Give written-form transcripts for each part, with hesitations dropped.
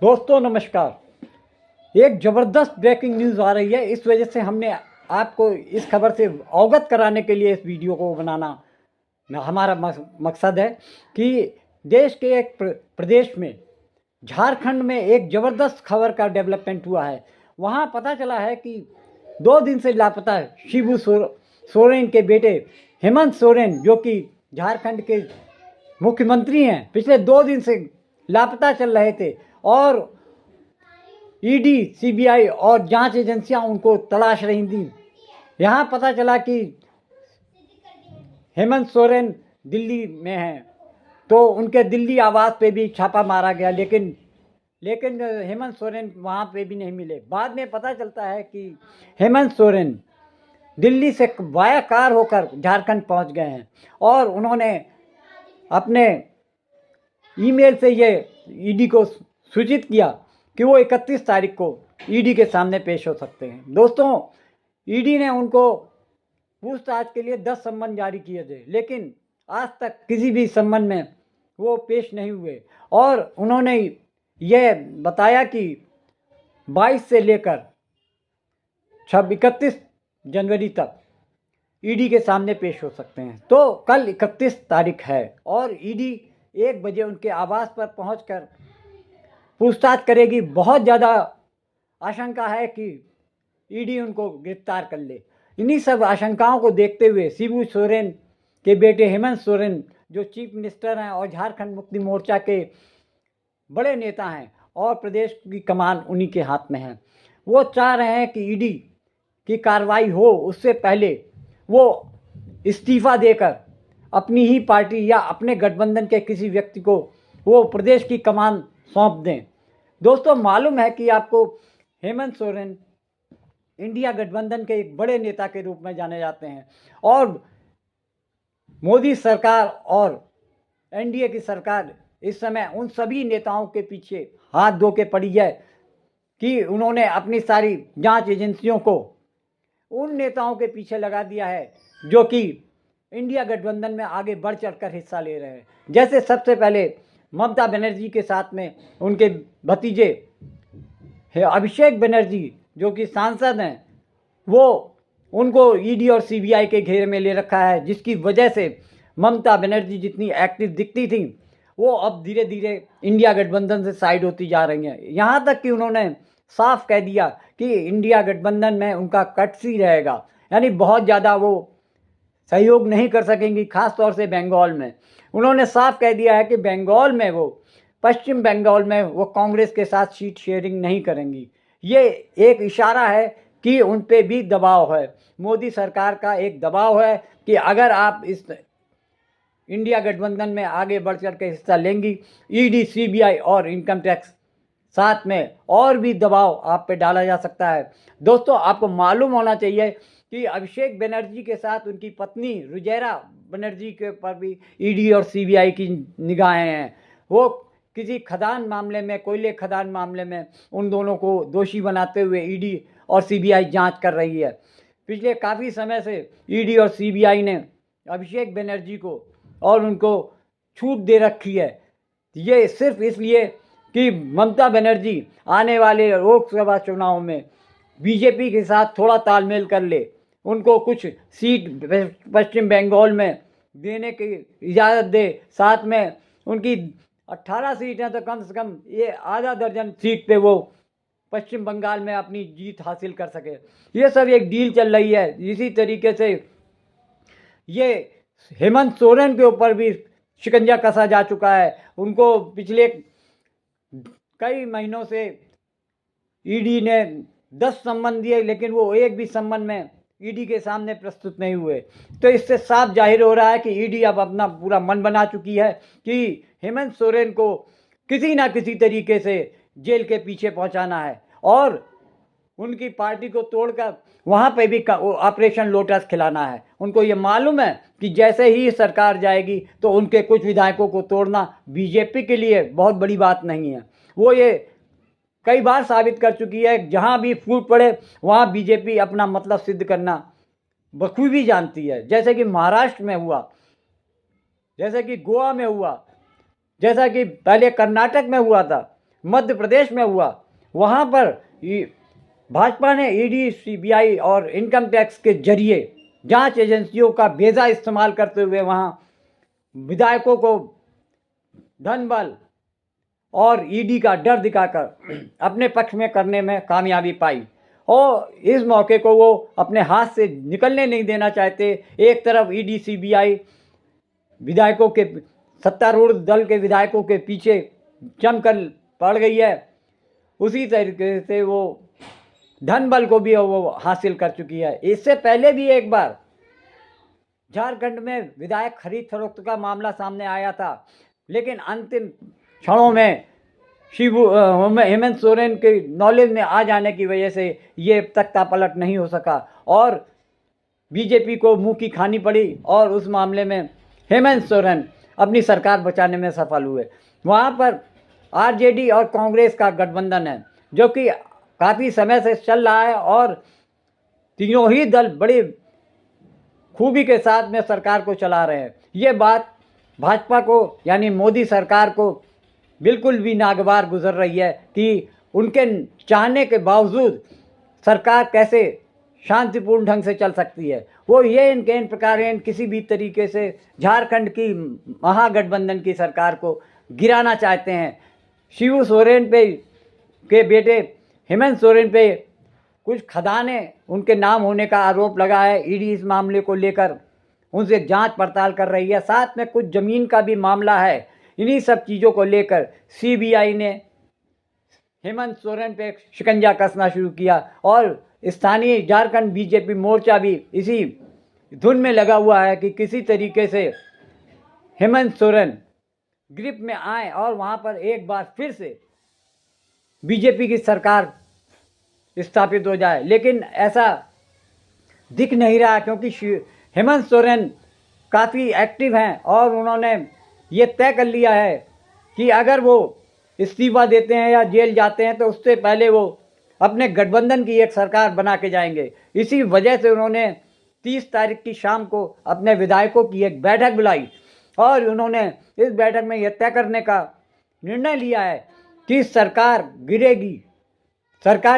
दोस्तों नमस्कार। एक ज़बरदस्त ब्रेकिंग न्यूज़ आ रही है, इस वजह से हमने आपको इस खबर से अवगत कराने के लिए इस वीडियो को बनाना हमारा मकसद है कि देश के एक प्रदेश में झारखंड में एक ज़बरदस्त खबर का डेवलपमेंट हुआ है। वहाँ पता चला है कि 2 दिन से लापता शिबू सोरेन के बेटे हेमंत सोरेन, जो कि झारखंड के मुख्यमंत्री हैं, पिछले 2 दिन से लापता चल रहे थे और ईडी, सीबीआई और जांच एजेंसियां उनको तलाश रही थी। यहाँ पता चला कि हेमंत सोरेन दिल्ली में हैं, तो उनके दिल्ली आवास पे भी छापा मारा गया, लेकिन हेमंत सोरेन वहाँ पे भी नहीं मिले। बाद में पता चलता है कि हेमंत सोरेन दिल्ली से वाया कार होकर झारखंड पहुँच गए हैं और उन्होंने अपने ईमेल से ये ईडी को सूचित किया कि वो 31 तारीख को ईडी के सामने पेश हो सकते हैं। दोस्तों, ईडी ने उनको पूछताछ के लिए 10 सम्मन जारी किए थे, लेकिन आज तक किसी भी सम्मन में वो पेश नहीं हुए और उन्होंने ये बताया कि 22 से लेकर 31 जनवरी तक ईडी के सामने पेश हो सकते हैं। तो कल 31 तारीख है और ईडी 1 बजे उनके आवास पर पहुंचकर पूछताछ करेगी। बहुत ज़्यादा आशंका है कि ईडी उनको गिरफ्तार कर ले। इन्हीं सब आशंकाओं को देखते हुए शिबू सोरेन के बेटे हेमंत सोरेन, जो चीफ मिनिस्टर हैं और झारखंड मुक्ति मोर्चा के बड़े नेता हैं और प्रदेश की कमान उन्हीं के हाथ में है, वो चाह रहे हैं कि ईडी की कार्रवाई हो उससे पहले वो इस्तीफ़ा देकर अपनी ही पार्टी या अपने गठबंधन के किसी व्यक्ति को वो प्रदेश की कमान सौंप दें। दोस्तों, मालूम है कि आपको हेमंत सोरेन इंडिया गठबंधन के एक बड़े नेता के रूप में जाने जाते हैं और मोदी सरकार और एनडीए की सरकार इस समय उन सभी नेताओं के पीछे हाथ धो के पड़ी है कि उन्होंने अपनी सारी जांच एजेंसियों को उन नेताओं के पीछे लगा दिया है जो कि इंडिया गठबंधन में आगे बढ़ चढ़कर हिस्सा ले रहे हैं। जैसे सबसे पहले ममता बनर्जी के साथ में उनके भतीजे अभिषेक बनर्जी, जो कि सांसद हैं, वो उनको ईडी और सीबीआई के घेरे में ले रखा है, जिसकी वजह से ममता बनर्जी जितनी एक्टिव दिखती थी वो अब धीरे धीरे इंडिया गठबंधन से साइड होती जा रही हैं। यहाँ तक कि उन्होंने साफ कह दिया कि इंडिया गठबंधन में उनका कटसी रहेगा, यानी बहुत ज़्यादा वो सहयोग नहीं कर सकेंगी, खास तौर से बंगाल में। उन्होंने साफ कह दिया है कि बंगाल में वो पश्चिम बंगाल में वो कांग्रेस के साथ सीट शेयरिंग नहीं करेंगी। ये एक इशारा है कि उन पे भी दबाव है, मोदी सरकार का एक दबाव है कि अगर आप इस इंडिया गठबंधन में आगे बढ़ चढ़ के हिस्सा लेंगी, ईडी, सीबीआई और इनकम टैक्स साथ में और भी दबाव आप पे डाला जा सकता है। दोस्तों, आपको मालूम होना चाहिए कि अभिषेक बनर्जी के साथ उनकी पत्नी रुजैरा बनर्जी के ऊपर भी ईडी और सीबीआई की निगाहें हैं। वो किसी खदान मामले में, कोयले खदान मामले में उन दोनों को दोषी बनाते हुए ईडी और सीबीआई जांच कर रही है। पिछले काफ़ी समय से ईडी और सीबीआई ने अभिषेक बनर्जी को और उनको छूट दे रखी है, ये सिर्फ इसलिए कि ममता बनर्जी आने वाले लोकसभा चुनाव में बीजेपी के साथ थोड़ा तालमेल कर ले, उनको कुछ सीट पश्चिम बंगाल में देने की इजाज़त दे, साथ में उनकी 18 सीटें तो कम से कम ये आधा दर्जन सीट पे वो पश्चिम बंगाल में अपनी जीत हासिल कर सके। ये सब एक डील चल रही है। इसी तरीके से ये हेमंत सोरेन के ऊपर भी शिकंजा कसा जा चुका है। उनको पिछले कई महीनों से ईडी ने 10 सम्मन दिए, लेकिन वो एक भी सम्मन में ईडी के सामने प्रस्तुत नहीं हुए। तो इससे साफ जाहिर हो रहा है कि ईडी अब अपना पूरा मन बना चुकी है कि हेमंत सोरेन को किसी ना किसी तरीके से जेल के पीछे पहुंचाना है और उनकी पार्टी को तोड़कर वहाँ पे भी ऑपरेशन लोटस खिलाना है। उनको ये मालूम है कि जैसे ही सरकार जाएगी तो उनके कुछ विधायकों को तोड़ना बीजेपी के लिए बहुत बड़ी बात नहीं है। वो ये कई बार साबित कर चुकी है, जहाँ भी फूट पड़े वहाँ बीजेपी अपना मतलब सिद्ध करना बखूबी जानती है। जैसे कि महाराष्ट्र में हुआ, जैसे कि गोवा में हुआ, जैसा कि पहले कर्नाटक में हुआ था, मध्य प्रदेश में हुआ, वहाँ पर भाजपा ने ईडी, सीबीआई और इनकम टैक्स के जरिए जांच एजेंसियों का बेजा इस्तेमाल करते हुए वहाँ विधायकों को धन बल और ईडी का डर दिखाकर अपने पक्ष में करने में कामयाबी पाई, और इस मौके को वो अपने हाथ से निकलने नहीं देना चाहते। एक तरफ ईडी, सीबीआई विधायकों के, सत्तारूढ़ दल के विधायकों के पीछे जमकर पड़ गई है, उसी तरीके से वो धन बल को भी वो हासिल कर चुकी है। इससे पहले भी एक बार झारखंड में विधायक खरीद फरोख्त का मामला सामने आया था, लेकिन अंतिम क्षणों में हेमंत सोरेन के नॉलेज में आ जाने की वजह से ये तख्ता पलट नहीं हो सका और बीजेपी को मुंह की खानी पड़ी, और उस मामले में हेमंत सोरेन अपनी सरकार बचाने में सफल हुए। वहाँ पर आरजेडी और कांग्रेस का गठबंधन है जो कि काफ़ी समय से चल रहा है, और तीनों ही दल बड़ी खूबी के साथ में सरकार को चला रहे हैं। ये बात भाजपा को यानी मोदी सरकार को बिल्कुल भी नागवार गुजर रही है कि उनके चाहने के बावजूद सरकार कैसे शांतिपूर्ण ढंग से चल सकती है। वो ये इन प्रकार किसी भी तरीके से झारखंड की महागठबंधन की सरकार को गिराना चाहते हैं। शिबू सोरेन पे के बेटे हेमंत सोरेन पे कुछ खदानें उनके नाम होने का आरोप लगा है। ईडी इस मामले को लेकर उनसे जांच पड़ताल कर रही है, साथ में कुछ ज़मीन का भी मामला है। इन्हीं सब चीज़ों को लेकर सीबीआई ने हेमंत सोरेन पे शिकंजा कसना शुरू किया, और स्थानीय झारखंड बीजेपी मोर्चा भी इसी धुन में लगा हुआ है कि किसी तरीके से हेमंत सोरेन ग्रिप में आए और वहाँ पर एक बार फिर से बीजेपी की सरकार स्थापित हो जाए। लेकिन ऐसा दिख नहीं रहा, क्योंकि हेमंत सोरेन काफ़ी एक्टिव हैं और उन्होंने ये तय कर लिया है कि अगर वो इस्तीफा देते हैं या जेल जाते हैं तो उससे पहले वो अपने गठबंधन की एक सरकार बना के जाएंगे। इसी वजह से उन्होंने 30 तारीख की शाम को अपने विधायकों की एक बैठक बुलाई, और उन्होंने इस बैठक में यह तय करने का निर्णय लिया है कि सरकार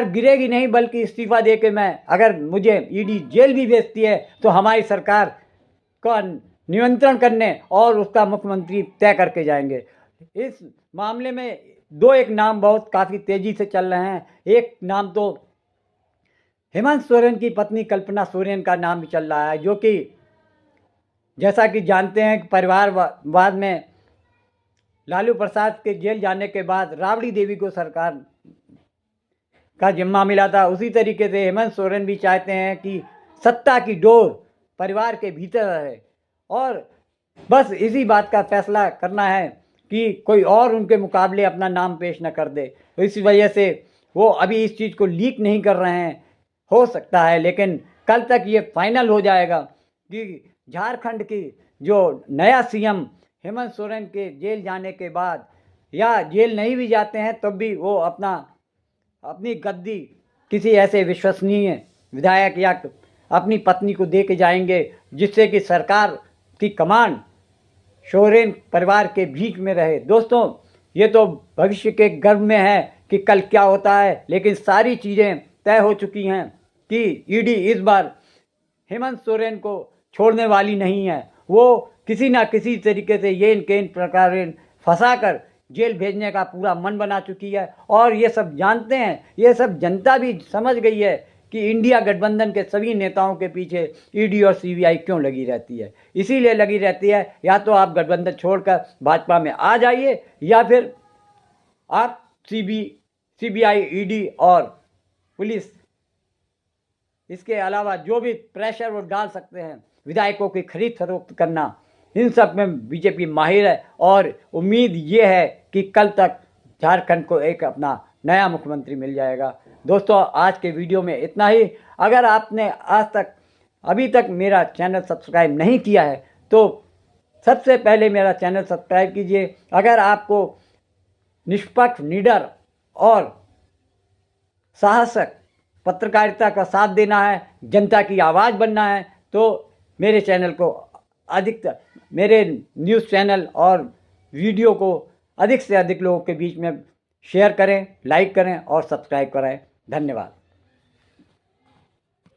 गिरेगी नहीं, बल्कि इस्तीफा दे के मैं, अगर मुझे ईडी जेल भी भेजती है तो हमारी सरकार का नियंत्रण करने और उसका मुख्यमंत्री तय करके जाएंगे। इस मामले में एक नाम बहुत काफ़ी तेज़ी से चल रहे हैं। एक नाम तो हेमंत सोरेन की पत्नी कल्पना सोरेन का नाम भी चल रहा है, जो कि जैसा कि जानते हैं कि परिवारवाद में लालू प्रसाद के जेल जाने के बाद राबड़ी देवी को सरकार का जिम्मा मिला था। उसी तरीके से हेमंत सोरेन भी चाहते हैं कि सत्ता की डोर परिवार के भीतर रहे, और बस इसी बात का फैसला करना है कि कोई और उनके मुकाबले अपना नाम पेश न कर दे। तो इस वजह से वो अभी इस चीज़ को लीक नहीं कर रहे हैं। हो सकता है लेकिन कल तक ये फाइनल हो जाएगा कि झारखंड की जो नया सीएम हेमंत सोरेन के जेल जाने के बाद, या जेल नहीं भी जाते हैं तब भी वो अपनी गद्दी किसी ऐसे विश्वसनीय विधायक या अपनी पत्नी को दे के जाएंगे, जिससे कि सरकार की कमान सोरेन परिवार के बीच में रहे। दोस्तों, ये तो भविष्य के गर्भ में है कि कल क्या होता है, लेकिन सारी चीज़ें तय हो चुकी हैं कि ईडी इस बार हेमंत सोरेन को छोड़ने वाली नहीं है। वो किसी ना किसी तरीके से ये इनके इन प्रकार फंसा कर जेल भेजने का पूरा मन बना चुकी है, और ये सब जानते हैं, ये सब जनता भी समझ गई है कि इंडिया गठबंधन के सभी नेताओं के पीछे ईडी और सीबीआई क्यों लगी रहती है। इसीलिए लगी रहती है, या तो आप गठबंधन छोड़कर भाजपा में आ जाइए, या फिर आप सीबीआई, ईडी और पुलिस, इसके अलावा जो भी प्रेशर वो डाल सकते हैं विधायकों की खरीद फरोख्त करना, इन सब में बीजेपी माहिर है। और उम्मीद ये है कि कल तक झारखंड को एक अपना नया मुख्यमंत्री मिल जाएगा। दोस्तों, आज के वीडियो में इतना ही। अगर आपने अभी तक मेरा चैनल सब्सक्राइब नहीं किया है तो सबसे पहले मेरा चैनल सब्सक्राइब कीजिए। अगर आपको निष्पक्ष, निडर और साहसिक पत्रकारिता का साथ देना है, जनता की आवाज़ बनना है, तो मेरे चैनल को मेरे न्यूज़ चैनल और वीडियो को अधिक से अधिक लोगों के बीच में शेयर करें, लाइक करें और सब्सक्राइब करें। धन्यवाद।